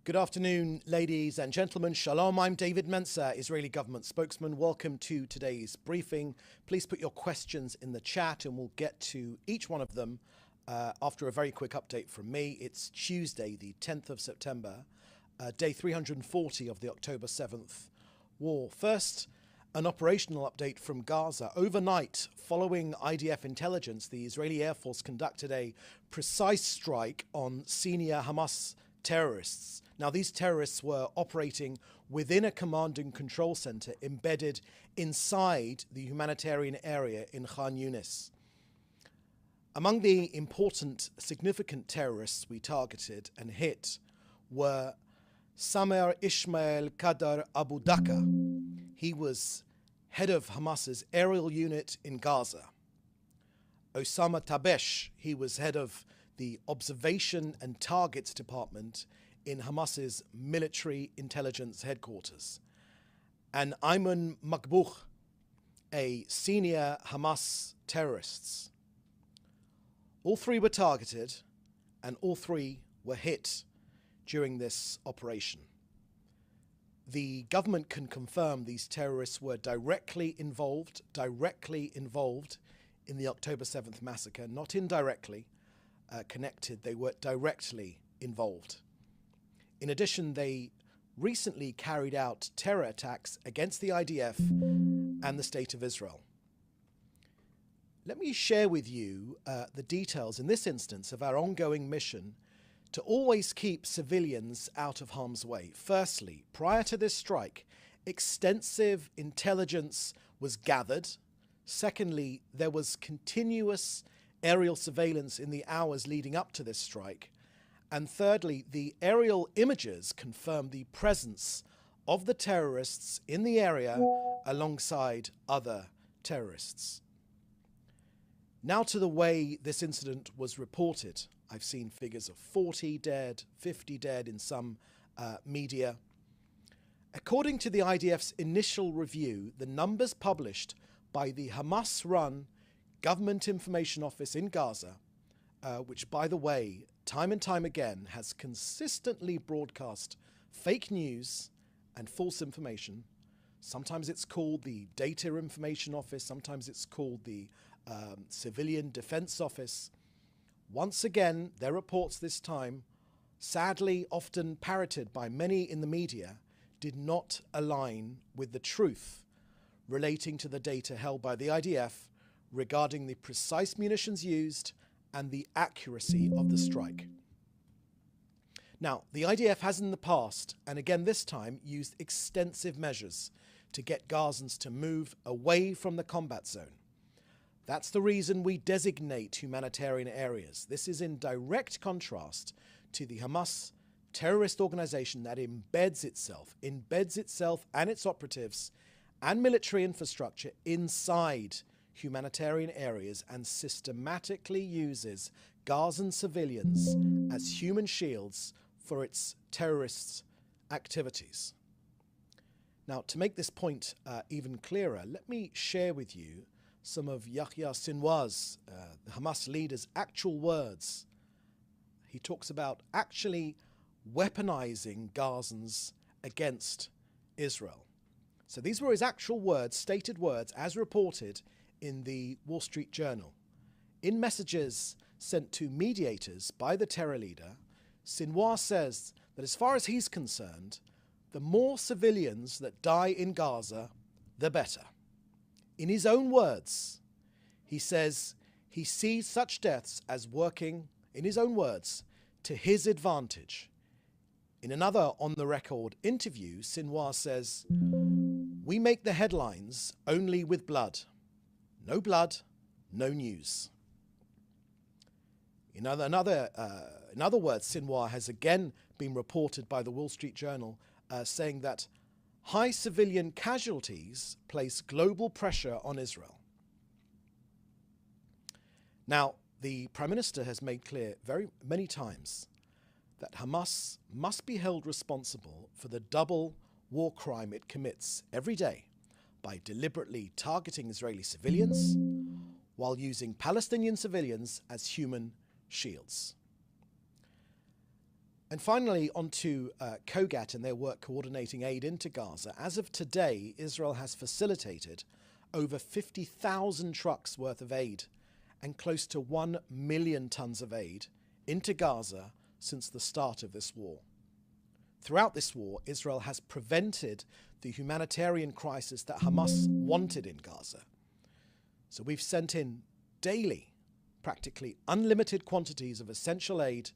Good afternoon, ladies and gentlemen. Shalom, I'm David Mencer, Israeli government spokesman. Welcome to today's briefing. Please put your questions in the chat and we'll get to each one of them after a very quick update from me. It's Tuesday, the 10th of September, day 340 of the October 7th war. First, an operational update from Gaza. Overnight, following IDF intelligence, the Israeli Air Force conducted a precise strike on senior Hamas terrorists. Now, these terrorists were operating within a command and control center embedded inside the humanitarian area in Khan Yunis. Among the important, significant terrorists we targeted and hit were Samer Ismail Qadar Abu Daka. He was head of Hamas's aerial unit in Gaza. Osama Tabesh, he was head of the Observation and Targets Department in Hamas's military intelligence headquarters. And Ayman Makbouh, a senior Hamas terrorist. All three were targeted and all three were hit during this operation. The government can confirm these terrorists were directly involved in the October 7th massacre, not indirectly connected, they were directly involved. In addition, they recently carried out terror attacks against the IDF and the State of Israel. Let me share with you the details in this instance of our ongoing mission to always keep civilians out of harm's way. Firstly, prior to this strike, extensive intelligence was gathered. Secondly, there was continuous aerial surveillance in the hours leading up to this strike. And thirdly, the aerial images confirmed the presence of the terrorists in the area alongside other terrorists. Now to the way this incident was reported. I've seen figures of 40 dead, 50 dead in some media. According to the IDF's initial review, the numbers published by the Hamas-run Government Information Office in Gaza, which, by the way, time and time again has consistently broadcast fake news and false information. Sometimes it's called the Data Information Office, sometimes it's called the Civilian Defense Office. Once again, their reports this time, sadly often parroted by many in the media, did not align with the truth relating to the data held by the IDF regarding the precise munitions used and the accuracy of the strike. Now, the IDF has in the past, and again this time, used extensive measures to get Gazans to move away from the combat zone. That's the reason we designate humanitarian areas. This is in direct contrast to the Hamas terrorist organization that embeds itself and its operatives and military infrastructure inside humanitarian areas and systematically uses Gazan civilians as human shields for its terrorist activities. Now, to make this point even clearer, let me share with you some of Yahya Sinwar's, the Hamas leader's, actual words. He talks about actually weaponizing Gazans against Israel. So these were his actual words, stated words, as reported in the Wall Street Journal. In messages sent to mediators by the terror leader, Sinwar says that as far as he's concerned, the more civilians that die in Gaza, the better. In his own words, he says he sees such deaths as working, in his own words, to his advantage. In another on-the-record interview, Sinwar says, "We make the headlines only with blood. No blood, no news." In other words, Sinwar has again been reported by the Wall Street Journal saying that high civilian casualties place global pressure on Israel. Now, the Prime Minister has made clear very many times that Hamas must be held responsible for the double war crime it commits every day by deliberately targeting Israeli civilians while using Palestinian civilians as human shields. And finally, on to COGAT and their work coordinating aid into Gaza. As of today, Israel has facilitated over 50,000 trucks worth of aid and close to 1 million tons of aid into Gaza since the start of this war. Throughout this war, Israel has prevented the humanitarian crisis that Hamas wanted in Gaza. So we've sent in daily, practically unlimited quantities of essential aid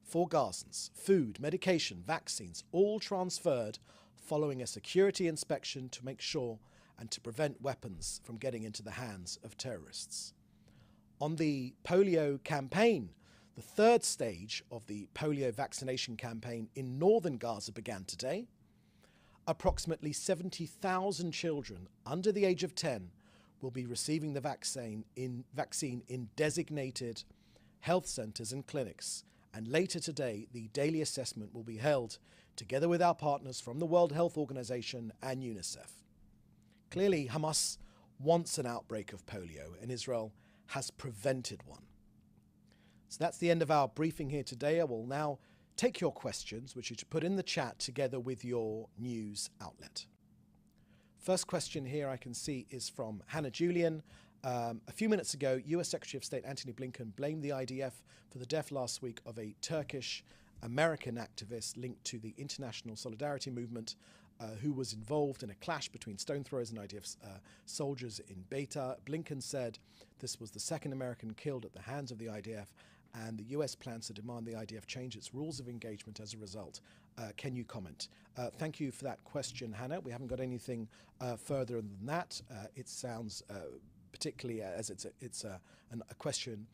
for Gazans, food, medication, vaccines, all transferred following a security inspection to make sure and to prevent weapons from getting into the hands of terrorists. On the polio campaign, the third stage of the polio vaccination campaign in northern Gaza began today. Approximately 70,000 children under the age of 10 will be receiving the vaccine in designated health centres and clinics. And later today, the daily assessment will be held together with our partners from the World Health Organization and UNICEF. Clearly, Hamas wants an outbreak of polio, and Israel has prevented one. So that's the end of our briefing here today. I will now take your questions, which you should put in the chat together with your news outlet. First question here I can see is from Hannah Julian. A few minutes ago, US Secretary of State Antony Blinken blamed the IDF for the death last week of a Turkish-American activist linked to the International Solidarity Movement who was involved in a clash between stone throwers and IDF soldiers in Beta. Blinken said this was the second American killed at the hands of the IDF, and the US plans to demand the IDF change its rules of engagement as a result. Can you comment? Thank you for that question, Hannah. We haven't got anything further than that. It sounds particularly as it's a question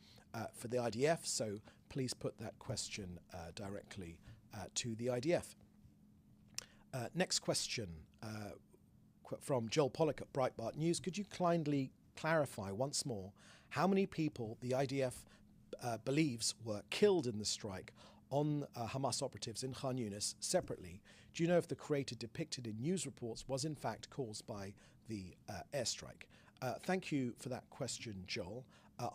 for the IDF, so please put that question directly to the IDF. Next question from Joel Pollack at Breitbart News. Could you kindly clarify once more how many people the IDF believes were killed in the strike on Hamas operatives in Khan Yunis separately? Do you know if the crater depicted in news reports was in fact caused by the airstrike? Thank you for that question, Joel.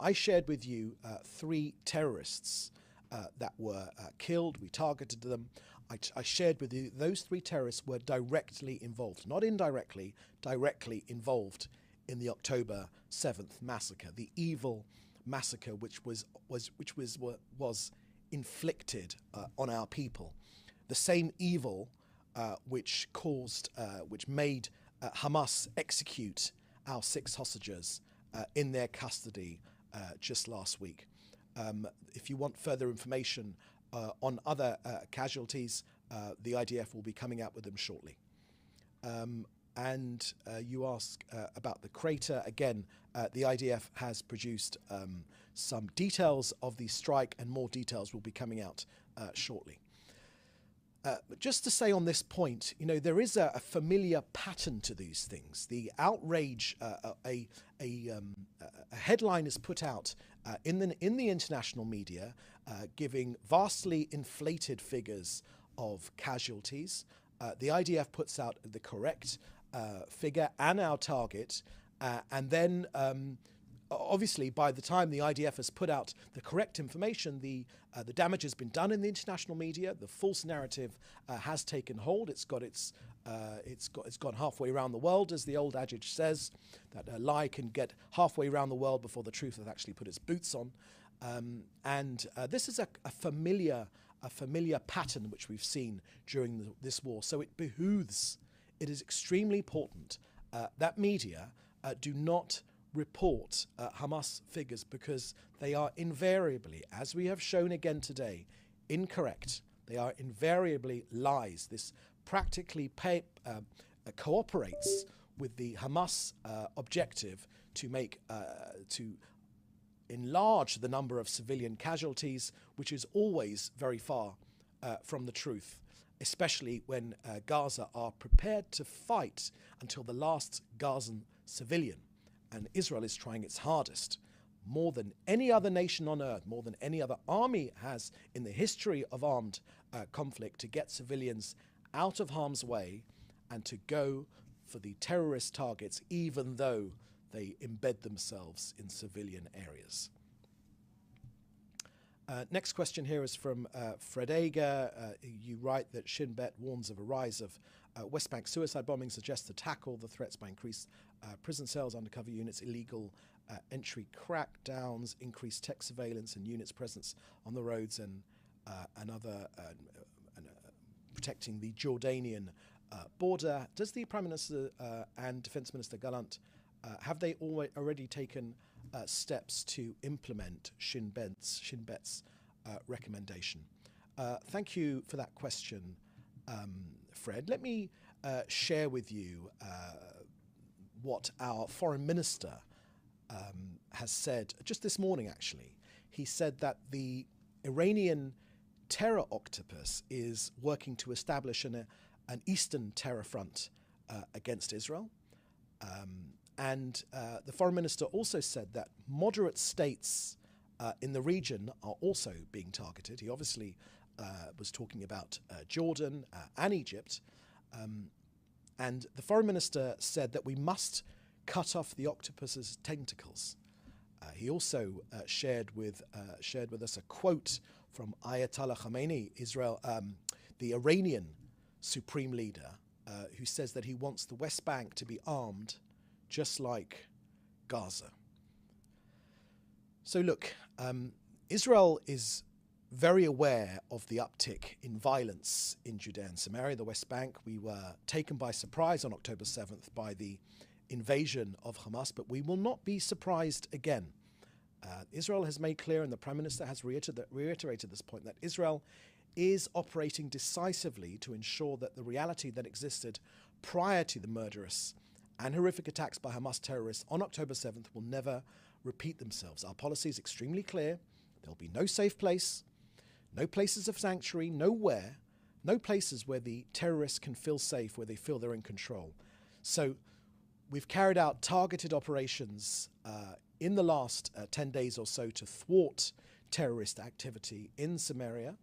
I shared with you 3 terrorists that were killed. We targeted them. I shared with you those 3 terrorists were directly involved, not indirectly, directly involved in the October 7th massacre, the evil massacre which was inflicted on our people, the same evil which made Hamas execute our 6 hostages in their custody just last week. If you want further information on other casualties, the IDF will be coming out with them shortly. And you ask about the crater. Again, the IDF has produced some details of the strike, and more details will be coming out shortly. But just to say on this point, you know, there is a familiar pattern to these things. The outrage, a headline is put out in the international media, giving vastly inflated figures of casualties. The IDF puts out the correct figure and our target, and then obviously by the time the IDF has put out the correct information, the damage has been done in the international media. The false narrative has taken hold. It's gone halfway around the world, as the old adage says, that a lie can get halfway around the world before the truth has actually put its boots on. And this is a familiar pattern which we've seen during this war. So it is extremely important that media do not report Hamas figures, because they are invariably, as we have shown again today, incorrect. They are invariably lies. This practically cooperates with the Hamas objective to enlarge the number of civilian casualties, which is always very far from the truth, especially when Gaza are prepared to fight until the last Gazan civilian. And Israel is trying its hardest, more than any other nation on earth, more than any other army has in the history of armed conflict, to get civilians out of harm's way and to go for the terrorist targets, even though they embed themselves in civilian areas. Next question here is from Fred Ager. You write that Shin Bet warns of a rise of West Bank suicide bombing, suggests to tackle the threats by increased prison cells, undercover units, illegal entry crackdowns, increased tech surveillance and units' presence on the roads and protecting the Jordanian border. Does the Prime Minister and Defence Minister Gallant have they already taken steps to implement Shin Bet's recommendation? Thank you for that question, Fred. Let me share with you what our Foreign Minister has said just this morning, actually. He said that the Iranian terror octopus is working to establish an eastern terror front against Israel. And the Foreign Minister also said that moderate states in the region are also being targeted. He obviously was talking about Jordan and Egypt. And the Foreign Minister said that we must cut off the octopus's tentacles. He also shared with us a quote from Ayatollah Khamenei, the Iranian supreme leader, who says that he wants the West Bank to be armed just like Gaza. So look, Israel is very aware of the uptick in violence in Judea and Samaria, the West Bank. We were taken by surprise on October 7th by the invasion of Hamas, but we will not be surprised again. Israel has made clear, and the Prime Minister has reiterated this point, that Israel is operating decisively to ensure that the reality that existed prior to the murderous and horrific attacks by Hamas terrorists on October 7th will never repeat themselves. Our policy is extremely clear. There will be no safe place, no places of sanctuary, nowhere, no places where the terrorists can feel safe, where they feel they're in control. So we've carried out targeted operations in the last 10 days or so to thwart terrorist activity in Samaria.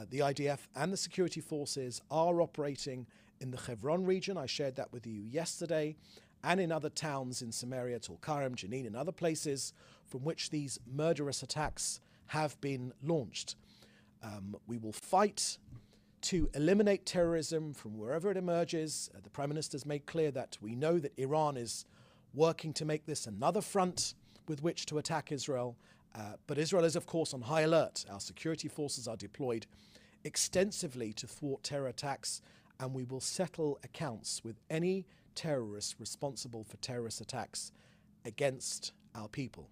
The IDF and the security forces are operating in the Hebron region. I shared that with you yesterday, and in other towns in Samaria, Tulkarem, Jenin, and other places from which these murderous attacks have been launched. We will fight to eliminate terrorism from wherever it emerges. The Prime Minister's made clear that we know that Iran is working to make this another front with which to attack Israel. But Israel is, of course, on high alert. Our security forces are deployed extensively to thwart terror attacks, and we will settle accounts with any terrorists responsible for terrorist attacks against our people.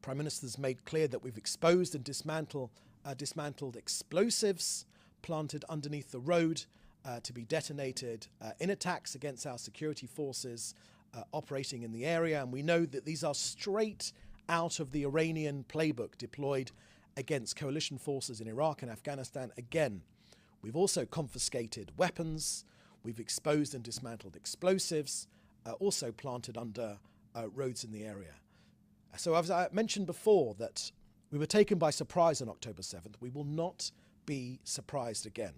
Prime Minister's made clear that we've exposed and dismantled explosives planted underneath the road to be detonated in attacks against our security forces operating in the area. And we know that these are straight out of the Iranian playbook deployed against coalition forces in Iraq and Afghanistan. Again, we've also confiscated weapons. We've exposed and dismantled explosives, also planted under roads in the area. So as I mentioned before that we were taken by surprise on October 7th. We will not be surprised again.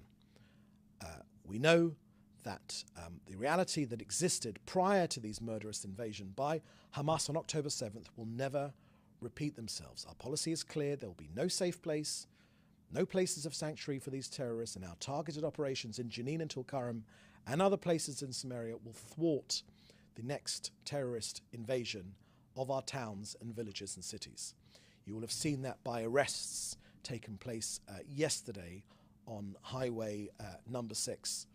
We know that the reality that existed prior to these murderous invasion by Hamas on October 7th will never repeat themselves. Our policy is clear. There will be no safe place, no places of sanctuary for these terrorists, and our targeted operations in Jenin and Tulkarem and other places in Samaria will thwart the next terrorist invasion of our towns and villages and cities. You will have seen that by arrests taken place yesterday on Highway number 6.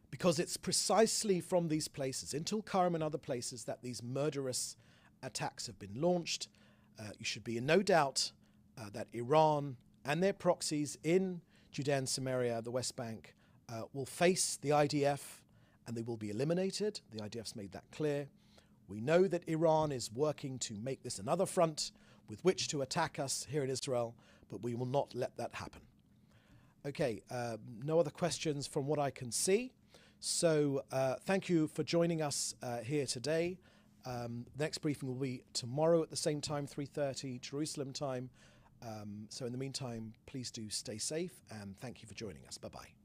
Because it's precisely from these places, in Tulkarem and other places, that these murderous attacks have been launched. You should be in no doubt that Iran and their proxies in Judea and Samaria, the West Bank, will face the IDF and they will be eliminated. The IDF's made that clear. We know that Iran is working to make this another front with which to attack us here in Israel, but we will not let that happen. Okay, no other questions from what I can see. So thank you for joining us here today. The next briefing will be tomorrow at the same time, 3:30 Jerusalem time. So in the meantime, please do stay safe and thank you for joining us. Bye-bye.